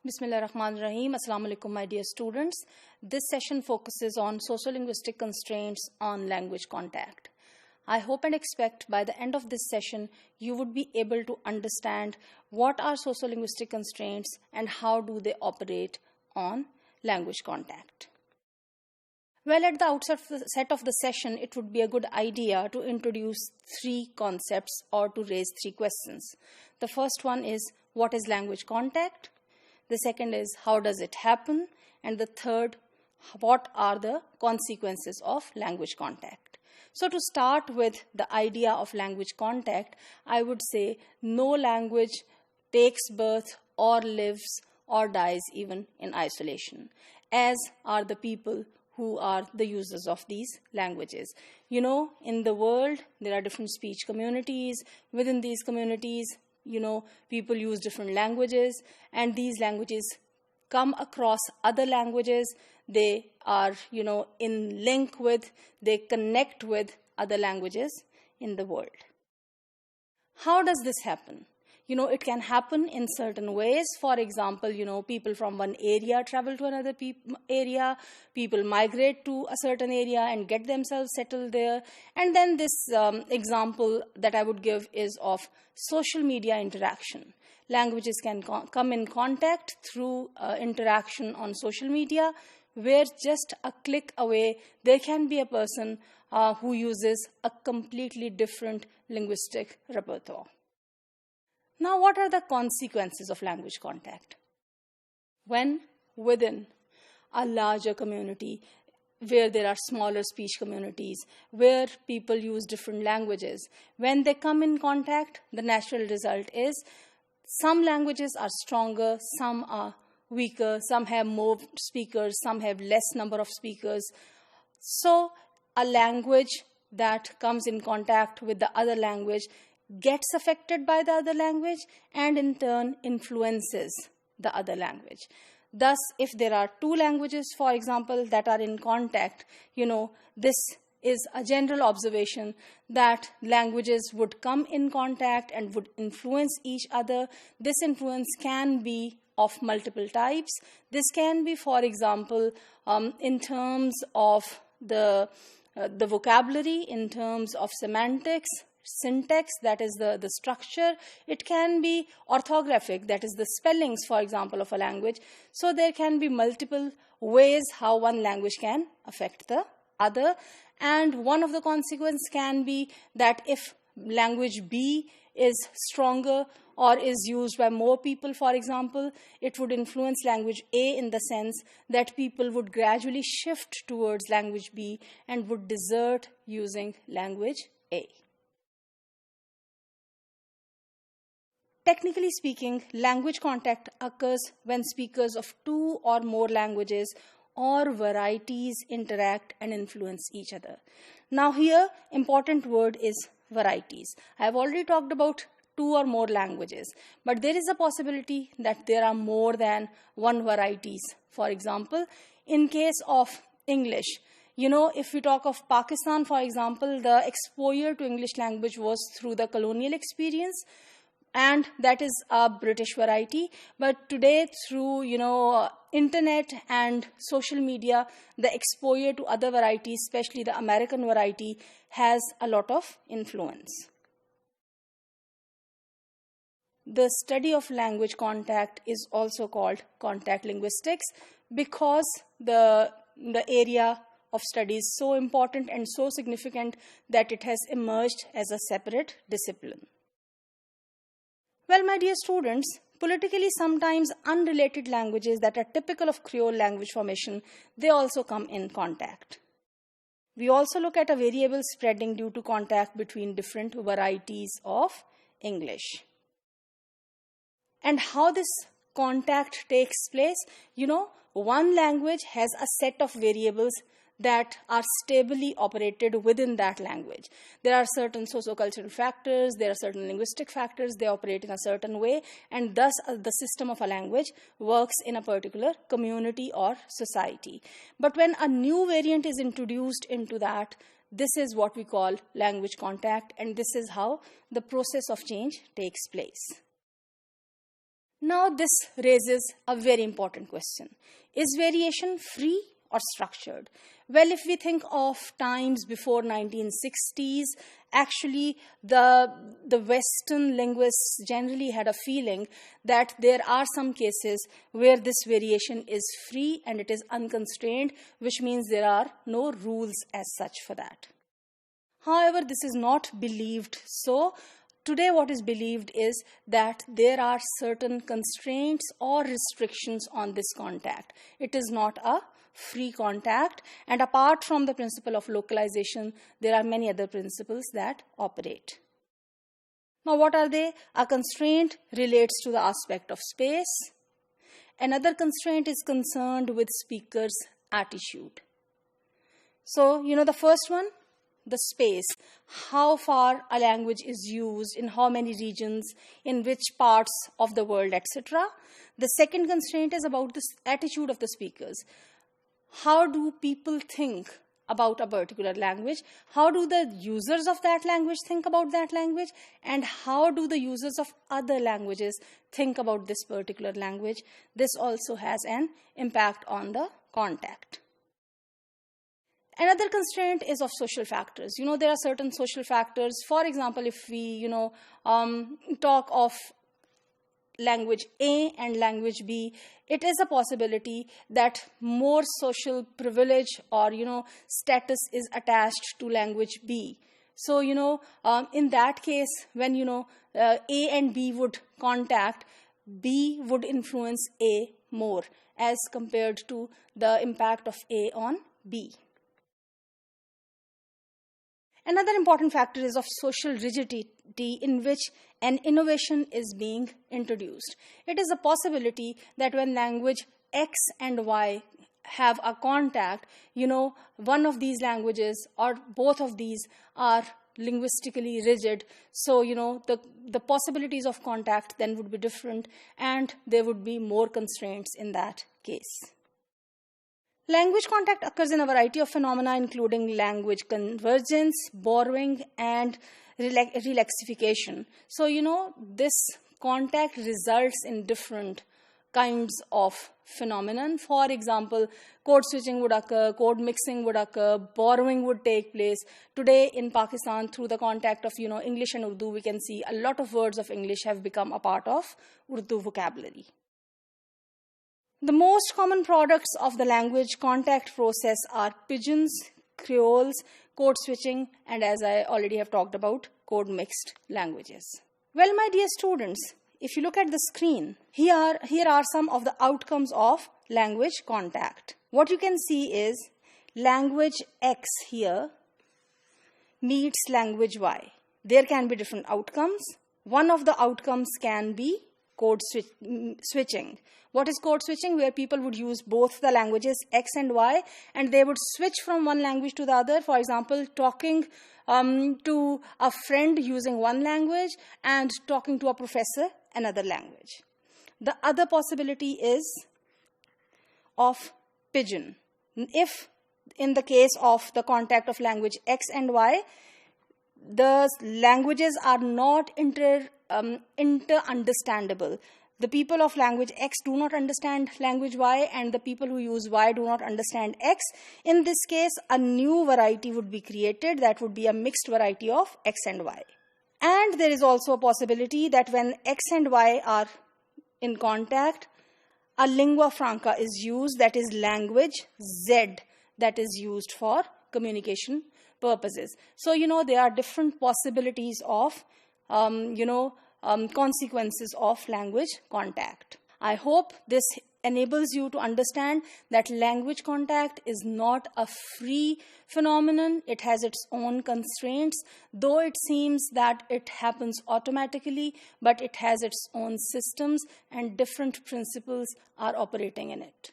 Bismillah Rahman Rahim. Assalamu alaikum, my dear students. This session focuses on sociolinguistic constraints on language contact. I hope and expect by the end of this session, you would be able to understand what are sociolinguistic constraints and how do they operate on language contact. Well, at the outset of the session, it would be a good idea to introduce three concepts or to raise three questions. The first one is, what is language contact? The second is, how does it happen? And the third, what are the consequences of language contact? So to start with the idea of language contact, I would say no language takes birth or lives or dies even in isolation, as are the people who are the users of these languages. You know, in the world, there are different speech communities. Within these communities, people use different languages, and these languages come across other languages. They are, in link with, they connect with other languages in the world. How does this happen? It can happen in certain ways. For example, people from one area travel to another area. People migrate to a certain area and get themselves settled there. And then this example that I would give is of social media interaction. Languages can come in contact through interaction on social media, where just a click away, there can be a person who uses a completely different linguistic repertoire. Now, what are the consequences of language contact? When within a larger community, where there are smaller speech communities, where people use different languages, when they come in contact, the natural result is some languages are stronger, some are weaker, some have more speakers, some have less number of speakers. So a language that comes in contact with the other language gets affected by the other language and in turn influences the other language. Thus, if there are two languages, for example, that are in contact, this is a general observation that languages would come in contact and would influence each other. This influence can be of multiple types. This can be, for example, in terms of the vocabulary, in terms of semantics, syntax, that is the structure. It can be orthographic, that is the spellings, for example, of a language. So there can be multiple ways how one language can affect the other. And one of the consequences can be that if language B is stronger or is used by more people, for example, it would influence language A in the sense that people would gradually shift towards language B and would desert using language A. Technically speaking, language contact occurs when speakers of two or more languages or varieties interact and influence each other. Now here, important word is varieties. I have already talked about two or more languages, but there is a possibility that there are more than one varieties. For example, in case of English, if we talk of Pakistan, for example, the exposure to English language was through the colonial experience, and that is a British variety. But today, through internet and social media, the exposure to other varieties, especially the American variety, has a lot of influence. The study of language contact is also called contact linguistics because the area of study is so important and so significant that it has emerged as a separate discipline. Well, my dear students, politically sometimes unrelated languages that are typical of Creole language formation, they also come in contact. We also look at a variable spreading due to contact between different varieties of English. And how this contact takes place, one language has a set of variables that are stably operated within that language. There are certain sociocultural factors, there are certain linguistic factors, they operate in a certain way, and thus the system of a language works in a particular community or society. But when a new variant is introduced into that, this is what we call language contact, and this is how the process of change takes place. Now this raises a very important question. Is variation free or structured? Well, if we think of times before 1960s, actually the Western linguists generally had a feeling that there are some cases where this variation is free and it is unconstrained, which means there are no rules as such for that. However, this is not believed so. Today, what is believed is that there are certain constraints or restrictions on this contact. It is not a free contact, and apart from the principle of localization, there are many other principles that operate. Now, what are they? A constraint relates to the aspect of space. Another constraint is concerned with speaker's attitude. So, the first one, the space, how far a language is used, in how many regions, in which parts of the world, etc. The second constraint is about the attitude of the speakers. How do people think about a particular language? How do the users of that language think about that language? And how do the users of other languages think about this particular language? This also has an impact on the contact. Another constraint is of social factors. There are certain social factors. For example, if we, talk of language A and language B, it is a possibility that more social privilege or, status is attached to language B. So, in that case, when, A and B would contact, B would influence A more as compared to the impact of A on B. Another important factor is of social rigidity in which an innovation is being introduced. It is a possibility that when language X and Y have a contact, one of these languages or both of these are linguistically rigid. So, the possibilities of contact then would be different and there would be more constraints in that case. Language contact occurs in a variety of phenomena, including language convergence, borrowing, and relaxification. So, this contact results in different kinds of phenomenon. For example, code switching would occur, code mixing would occur, borrowing would take place. Today in Pakistan, through the contact of, English and Urdu, we can see a lot of words of English have become a part of Urdu vocabulary. The most common products of the language contact process are pidgins, creoles, code switching, and as I already have talked about, code mixed languages. Well, my dear students, if you look at the screen, here are some of the outcomes of language contact. What you can see is language X here meets language Y. There can be different outcomes. One of the outcomes can be code switching. What is code switching? Where people would use both the languages X and Y and they would switch from one language to the other. For example, talking to a friend using one language and talking to a professor another language. The other possibility is of pidgin. If in the case of the contact of language X and Y, the languages are not inter-understandable. The people of language X do not understand language Y and the people who use Y do not understand X. In this case, a new variety would be created that would be a mixed variety of X and Y. And there is also a possibility that when X and Y are in contact, a lingua franca is used, that is language Z, that is used for communication purposes. So, there are different possibilities of, consequences of language contact. I hope this enables you to understand that language contact is not a free phenomenon. It has its own constraints, though it seems that it happens automatically, but it has its own systems and different principles are operating in it.